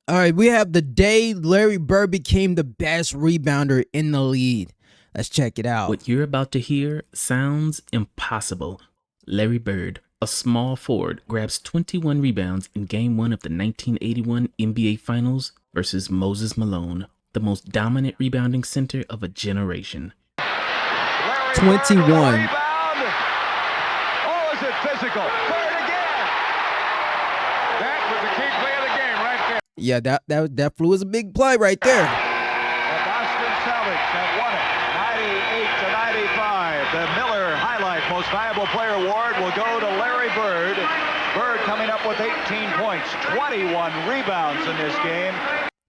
All right, we have the day Larry Bird became the best rebounder in the league. Let's check it out. What you're about to hear sounds impossible. Larry Bird, a small forward, grabs 21 rebounds in Game 1 of the 1981 NBA Finals versus Moses Malone, the most dominant rebounding center of a generation. 21. Oh, is it physical? Bird again. That was the key play of the game right there. Yeah, that flew was a big play right there. The Boston Celtics have won it, 98-95. The Miller Highlight Most Valuable Player Award will go to Larry Bird. Bird coming up with 18 points, 21 rebounds in this game.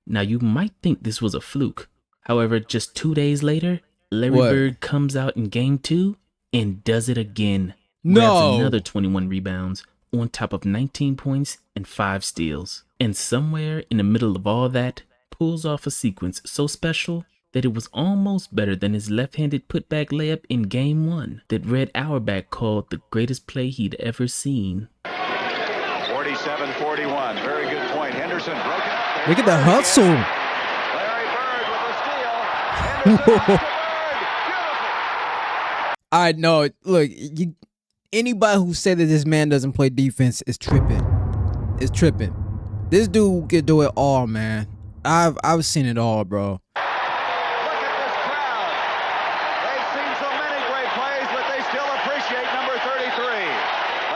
Now you might think this was a fluke. However, just 2 days later, Larry Bird comes out in Game 2 and does it again. Grabs another 21 rebounds on top of 19 points and 5 steals. And somewhere in the middle of all that, pulls off a sequence so special that it was almost better than his left-handed putback layup in Game 1 that Red Auerbach called the greatest play he'd ever seen. 47-41, very good point. Henderson broke it. Look at the hustle. Larry Bird with a steal. I know. Look, anybody who said that this man doesn't play defense is tripping. Is tripping. This dude can do it all, man. I've seen it all, bro. Look at this crowd. They've seen so many great plays, but they still appreciate number 33.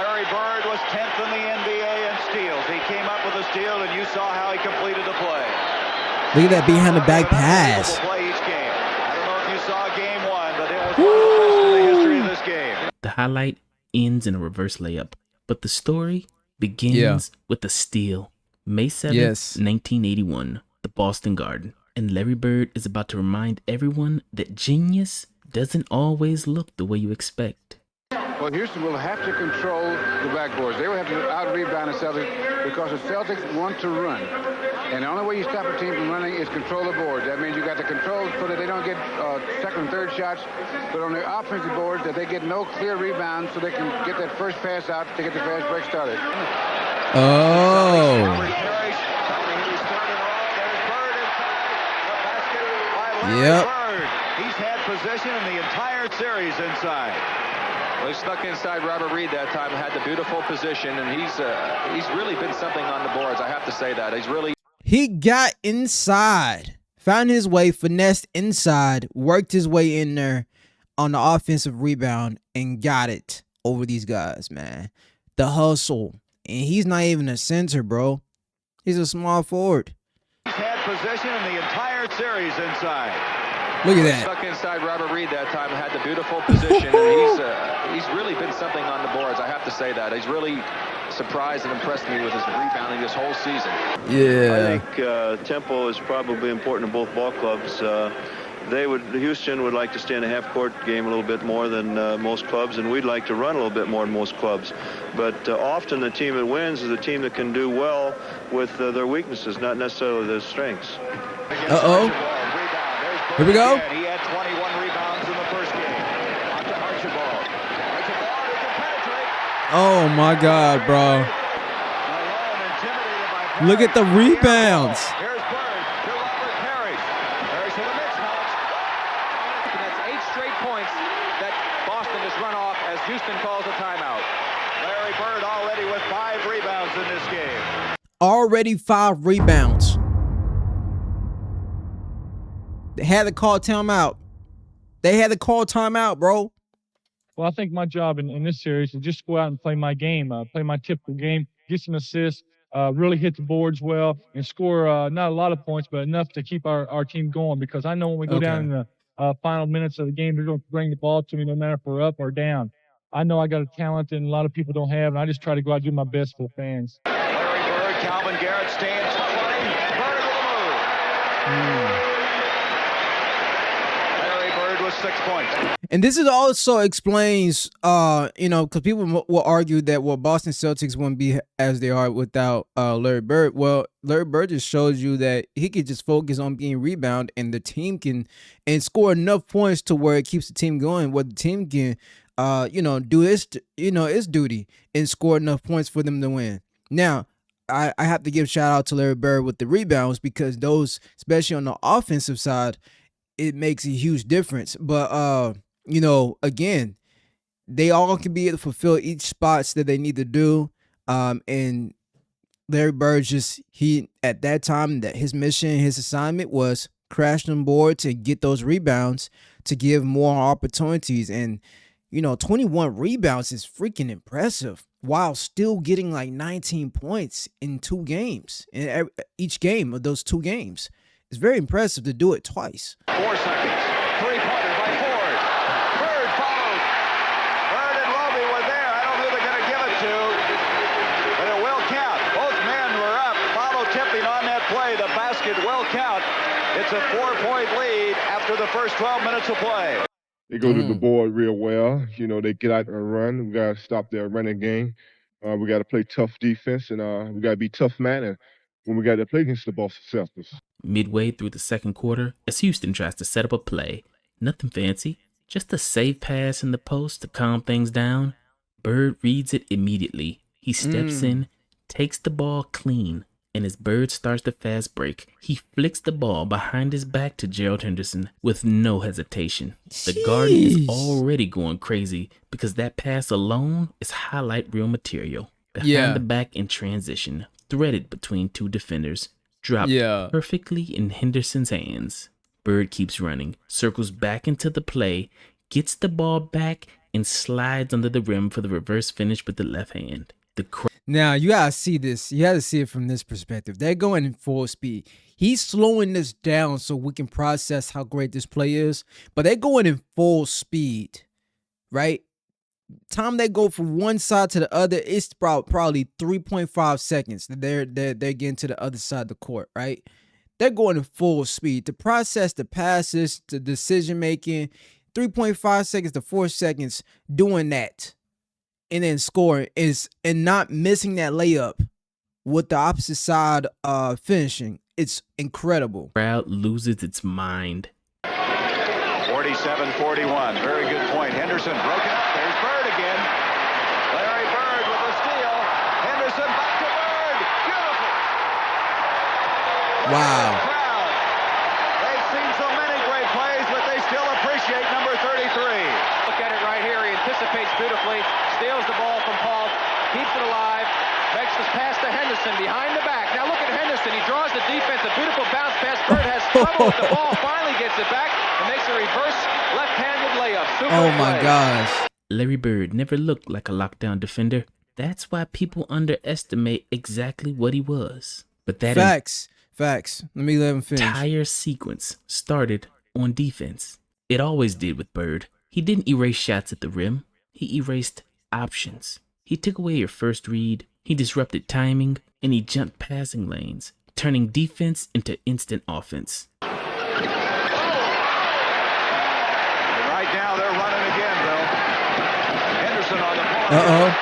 Larry Bird was 10th in the NBA in steals. He came up with a steal, and you saw how he completed the play. Look at that behind the back pass. Play each game. I don't know if you saw Game 1, but it was one of the best in the history of this game. The highlight ends in a reverse layup, but the story begins with a steal. May 7th, 1981, the Boston Garden. And Larry Bird is about to remind everyone that genius doesn't always look the way you expect. Well, Houston will have to control the backboards. They will have to out-rebound the Celtics because the Celtics want to run. And the only way you stop a team from running is control the boards. That means you got to control so that they don't get second and third shots, but on the offensive boards that they get no clear rebounds so they can get that first pass out to get the fast break started. Oh. Yep. He's had possession in the entire series inside. Well, he snuck inside Robert Reed that time, had the beautiful position, and he's really been something on the boards. I have to say that. He got inside, found his way, finessed inside, worked his way in there on the offensive rebound, and got it over these guys, man. The hustle. And he's not even a center, bro. He's a small forward. He's had possession in the entire series inside. Look at that. Stuck inside Robert Reed that time, had the beautiful position, and he's really been something on the boards. I have to say that. He's really surprised and impressed me with his rebounding this whole season. Yeah. I think tempo is probably important in both ball clubs. Houston would like to stay in a half-court game a little bit more than most clubs, and we'd like to run a little bit more than most clubs. But often the team that wins is the team that can do well with their weaknesses, not necessarily their strengths. Uh-oh. Here we go. He had 21 rebounds in the first game. On to Archibald. Archibald who can penetrate. Oh, my God, bro. Look at the rebounds. Here's Bird to Robert Parrish. Parrish to the mix house. And that's 8 straight points that Boston has run off as Houston calls a timeout. Larry Bird already with 5 rebounds in this game. Already 5 rebounds. They had to call timeout. They had to call timeout, bro. Well, I think my job in this series is just go out and play my game, play my typical game, get some assists, really hit the boards well, and score not a lot of points, but enough to keep our team going. Because I know when we go down in the final minutes of the game, they're going to bring the ball to me no matter if we're up or down. I know I got a talent that a lot of people don't have, and I just try to go out and do my best for the fans. Larry Bird, Calvin Garrett staying towering. Bird with a move. Larry Bird with 6 points. And this is also explains, because people will argue that, well, Boston Celtics wouldn't be as they are without Larry Bird. Well, Larry Bird just shows you that he could just focus on being rebound, and the team can and score enough points to where it keeps the team going. Where the team can, do its duty and score enough points for them to win. Now, I have to give shout out to Larry Bird with the rebounds, because those, especially on the offensive side, it makes a huge difference. But again, they all can be able to fulfill each spots that they need to do. And Larry Bird he at that time, that his mission, his assignment was crash them boards and get those rebounds to give more opportunities. And 21 rebounds is freaking impressive, while still getting like 19 points in 2 games. In each game of those 2 games, it's very impressive to do it twice. 4 seconds. 3-pointer by Ford. Bird followed. Bird and Roby were there. I don't know who they're going to give it to, but it will count. Both men were up. Follow tipping on that play. The basket will count. It's a 4-point lead after the first 12 minutes of play. They go to the board real well. They get out and run. We got to stop their running game. We got to play tough defense, and we got to be tough man when we got to play against the Boston Celtics. Midway through the second quarter, as Houston tries to set up a play, nothing fancy, just a safe pass in the post to calm things down, Bird reads it immediately. He steps in, takes the ball clean, and as Bird starts the fast break, he flicks the ball behind his back to Gerald Henderson with no hesitation. The Garden is already going crazy because that pass alone is highlight reel material. Behind the back in transition, threaded between 2 defenders, dropped perfectly in Henderson's hands. Bird keeps running, circles back into the play, gets the ball back, and slides under the rim for the reverse finish with the left hand. Now, you gotta see this. You gotta see it from this perspective. They're going in full speed. He's slowing this down so we can process how great this play is. But they're going in full speed, right? Time they go from one side to the other, it's probably 3.5 seconds that they're getting to the other side of the court, right? They're going in full speed. To process the passes, the decision making, 3.5 seconds to 4 seconds doing that. And then scoring and not missing that layup with the opposite side finishing. It's incredible. Crowd loses its mind. 47-41. Very good point. Henderson broke it up. There's Bird again. Larry Bird with a steal. Henderson back to Bird. Beautiful. Wow. They've seen so many great plays, but they still appreciate number 33. Look at it right here. He anticipates beautifully. Steals the ball from Paul, keeps it alive, makes this pass to Henderson behind the back. Now look at Henderson. He draws the defense. A beautiful bounce pass. Bird has trouble with the ball. Finally gets it back and makes a reverse left-handed layup. Super my gosh. Larry Bird never looked like a lockdown defender. That's why people underestimate exactly what he was. But that Facts. Let me let him finish. Entire sequence started on defense. It always did with Bird. He didn't erase shots at the rim. He erased options. He took away your first read, he disrupted timing, and he jumped passing lanes, turning defense into instant offense. Right now they're running again, Bill. Henderson on the ball.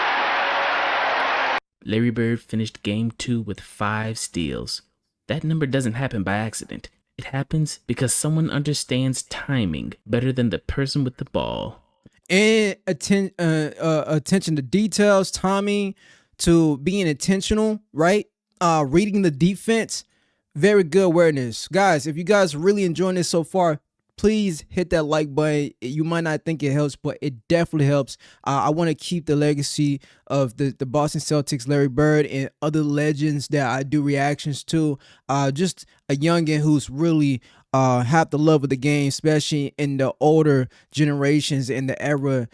Larry Bird finished game 2 with 5 steals. That number doesn't happen by accident. It happens because someone understands timing better than the person with the ball. And attention to details, timing, to being intentional, right? Reading the defense, very good awareness. Guys, if you guys are really enjoying this so far, please hit that like button. You might not think it helps, but it definitely helps. I want to keep the legacy of the Boston Celtics, Larry Bird, and other legends that I do reactions to. Just a youngin' who's really have the love of the game, especially in the older generations in the era,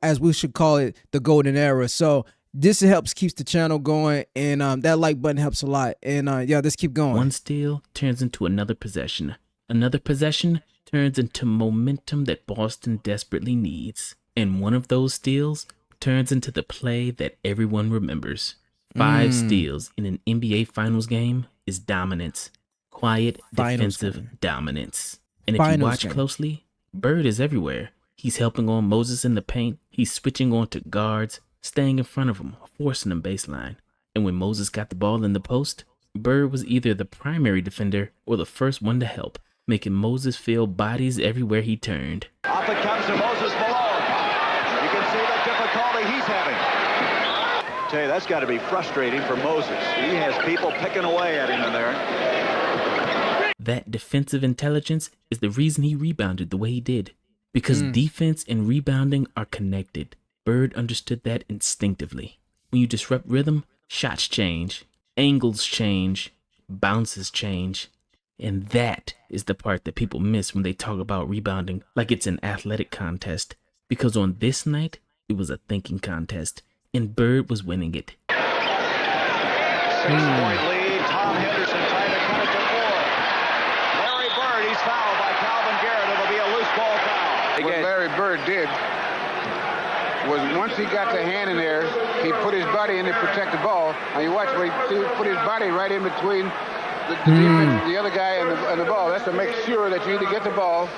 as we should call it, the golden era. So this helps keeps the channel going, and that like button helps a lot. And let's keep going. One steal turns into another possession. Another possession turns into momentum that Boston desperately needs. And one of those steals turns into the play that everyone remembers. 5 steals in an NBA Finals game is dominance. Quiet, defensive dominance. And if you watch closely, Bird is everywhere. He's helping on Moses in the paint. He's switching on to guards, staying in front of him, forcing them baseline. And when Moses got the ball in the post, Bird was either the primary defender or the first one to help, making Moses feel bodies everywhere he turned. Off it comes to Moses Malone. You can see the difficulty he's having. Tell you, that's got to be frustrating for Moses. He has people picking away at him in there. That defensive intelligence is the reason he rebounded the way he did. Because defense and rebounding are connected. Bird understood that instinctively. When you disrupt rhythm, shots change, angles change, bounces change. And that is the part that people miss when they talk about rebounding like it's an athletic contest. Because on this night, it was a thinking contest, and Bird was winning it. 6-point lead. Tom Henderson trying to cut it to 4. Larry Bird, he's fouled by Calvin Garrett. It'll be a loose ball foul. What Larry Bird did was once he got the hand in there, he put his body in to protect the ball. Now you watch where he put his body right in between the other guy and the ball. That's to make sure that you either get the ball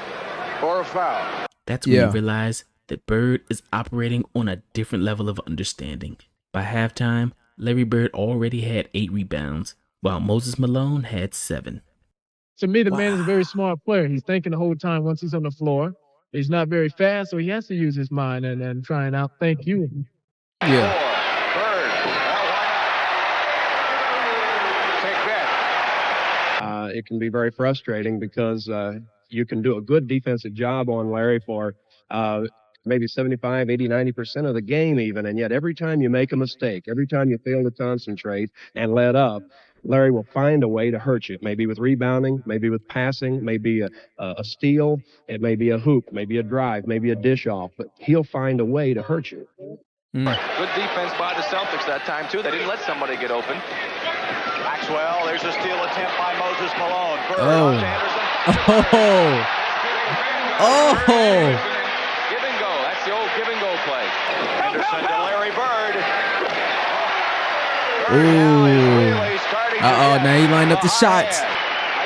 or a foul. That's when you realize that Bird is operating on a different level of understanding. By halftime, Larry Bird already had 8 rebounds, while Moses Malone had 7. To me, the man is a very smart player. He's thinking the whole time once he's on the floor. He's not very fast, so he has to use his mind and try and outthink you. Yeah. Bird. Take that. It can be very frustrating because you can do a good defensive job on Larry for maybe 75, 80, 90% of the game even. And yet every time you make a mistake, every time you fail to concentrate and let up, Larry will find a way to hurt you. Maybe with rebounding, maybe with passing, maybe a steal, it may be a hoop, maybe a drive, maybe a dish off, but he'll find a way to hurt you. Good defense by the Celtics that time, too. They didn't let somebody get open. Maxwell, there's a steal attempt by Moses Malone. Bird Oh. to Anderson. Give and go. That's the old give and go play. Anderson to Larry Bird. Now he lined up the shots. I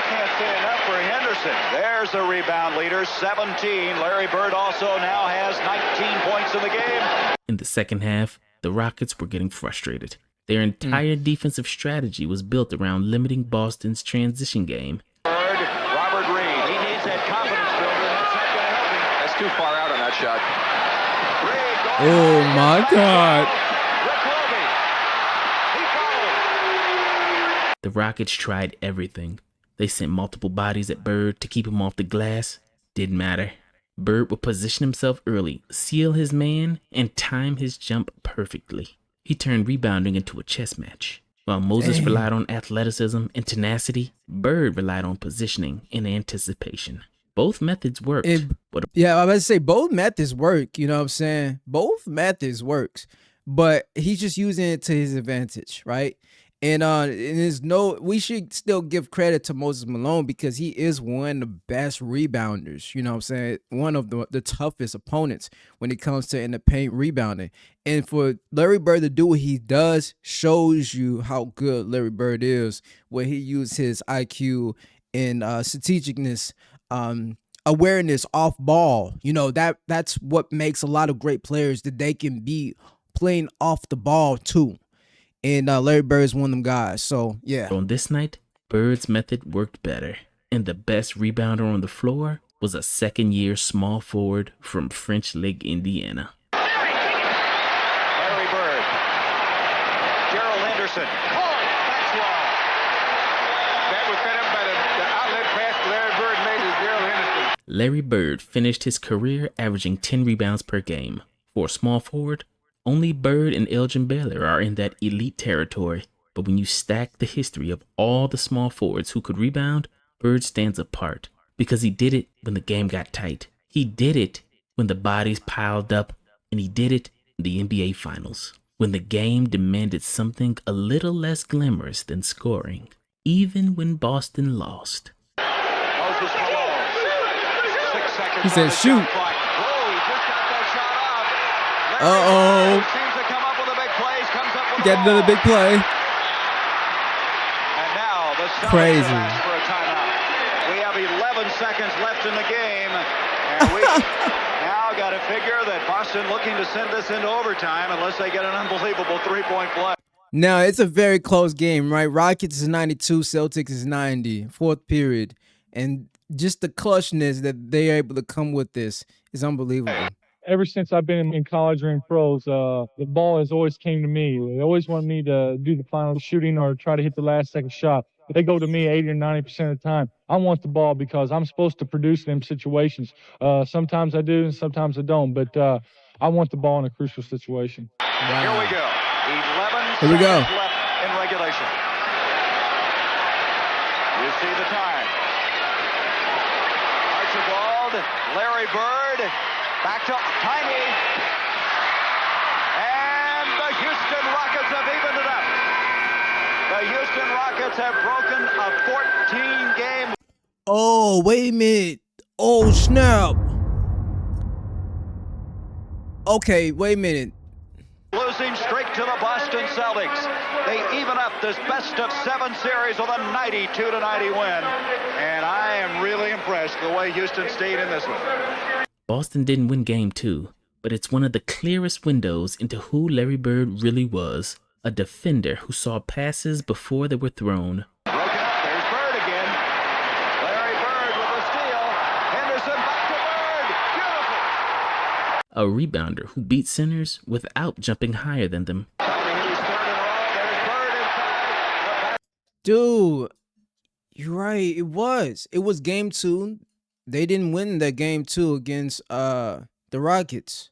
can't say enough for Henderson. There's the rebound leader, 17. Larry Bird also now has 19 points in the game. In the second half, the Rockets were getting frustrated. Their entire defensive strategy was built around limiting Boston's transition game. Bird, Robert Reed. He needs that confidence builder. That's not going to help him. That's too far out on that shot. Reed goes Oh my God. The Rockets tried everything. They sent multiple bodies at Bird to keep him off the glass. Didn't matter. Bird would position himself early, seal his man, and time his jump perfectly. He turned rebounding into a chess match. While Moses relied on athleticism and tenacity, Bird relied on positioning and anticipation. Both methods worked. I was about to say both methods work. You know what I'm saying? Both methods works, but he's just using it to his advantage, right? And we should still give credit to Moses Malone because he is one of the best rebounders. You know what I'm saying? One of the toughest opponents when it comes to in the paint rebounding. And for Larry Bird to do what he does shows you how good Larry Bird is, where he used his IQ and strategicness, awareness off ball. You know, that's what makes a lot of great players, that they can be playing off the ball too. And Larry Bird's one of them guys. So, yeah. On this night, Bird's method worked better. And the best rebounder on the floor was a second-year small forward from French Lick, Indiana. Larry Bird. Gerald Henderson. Maxwell. That was set up by the outlet pass Larry Bird made to Gerald Henderson. Larry Bird finished his career averaging 10 rebounds per game. For a small forward, only Bird and Elgin Baylor are in that elite territory, but when you stack the history of all the small forwards who could rebound, Bird stands apart because he did it when the game got tight. He did it when the bodies piled up, and he did it in the NBA Finals, when the game demanded something a little less glamorous than scoring, even when Boston lost. Moses Malone. 6 seconds. He said, shoot. Whoa, he just got that shot off. Uh-oh. Seems to come up with a big play. Comes up with Get another big play. And now the Celtics Crazy. have asked for a timeout. We have 11 seconds left in the game. And we now got to figure that Boston looking to send this into overtime unless they get an unbelievable three-point play. Now, it's a very close game, right? Rockets is 92, Celtics is 90, fourth period. And just the clutchness that they're able to come with this is unbelievable. Ever since I've been in college or in pros, the ball has always came to me. They always want me to do the final shooting or try to hit the last second shot. They go to me 80 or 90% of the time. I want the ball because I'm supposed to produce in them situations. Sometimes I do and sometimes I don't, but I want the ball in a crucial situation. Wow. Here we go. 11 Here we go. seconds left in regulation. You see the time. Archibald, Larry Bird, back to Tiny. And the Houston Rockets have evened it up. The Houston Rockets have broken a 14-game. Oh, wait a minute. Oh, snap. Okay, wait a minute. Losing streak to the Boston Celtics. They even up this best-of-7 series with a 92-90 win. And I am really impressed the way Houston stayed in this one. Boston didn't win Game 2, but it's one of the clearest windows into who Larry Bird really was, a defender who saw passes before they were thrown. Broken up, there's Bird again. Larry Bird with a steal. Henderson back to Bird. Beautiful. A rebounder who beat centers without jumping higher than them. Dude, you're right. It was Game 2. They didn't win that Game 2 against the Rockets.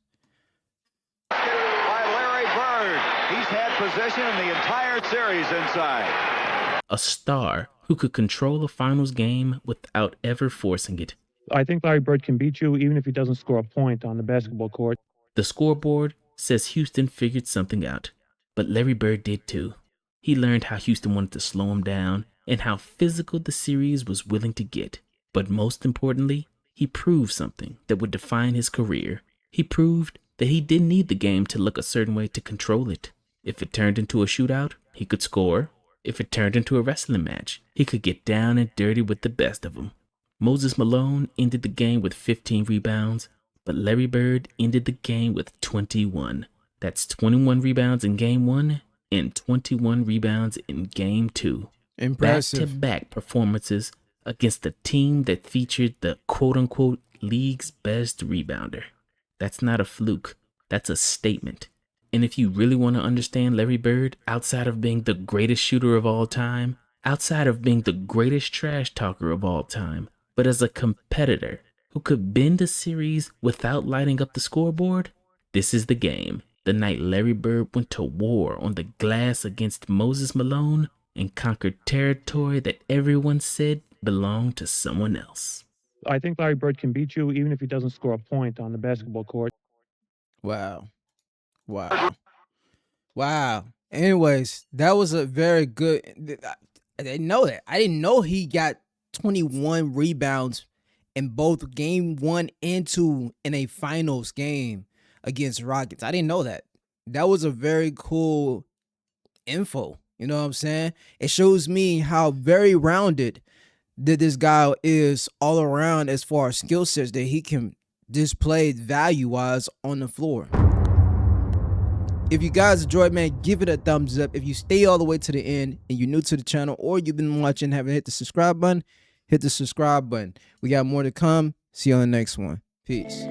By Larry Bird. He's had possession in the entire series inside. A star who could control a finals game without ever forcing it. I think Larry Bird can beat you even if he doesn't score a point on the basketball court. The scoreboard says Houston figured something out, but Larry Bird did too. He learned how Houston wanted to slow him down and how physical the series was willing to get. But most importantly, he proved something that would define his career. He proved that he didn't need the game to look a certain way to control it. If it turned into a shootout, he could score. If it turned into a wrestling match, he could get down and dirty with the best of them. Moses Malone ended the game with 15 rebounds, but Larry Bird ended the game with 21. That's 21 rebounds in Game 1 and 21 rebounds in Game 2. Impressive. Back-to-back performances against the team that featured the quote-unquote league's best rebounder. That's not a fluke. That's a statement. And if you really want to understand Larry Bird, outside of being the greatest shooter of all time, outside of being the greatest trash talker of all time, but as a competitor who could bend a series without lighting up the scoreboard, this is the game. The night Larry Bird went to war on the glass against Moses Malone and conquered territory that everyone said belonged to someone else. I think Larry Bird can beat you even if he doesn't score a point on the basketball court. Wow. Anyways, that was a very good. I didn't know that. I didn't know he got 21 rebounds in both Game 1 and 2 in a finals game against Rockets. I didn't know that. That was a very cool info. You know what I'm saying? It shows me how very rounded that this guy is all around as far as skill sets that he can display value-wise on the floor. If you guys enjoyed, man, give it a thumbs up. If you stay all the way to the end and you're new to the channel or you've been watching and haven't hit the subscribe button, hit the subscribe button. We got more to come. See you on the next one. Peace.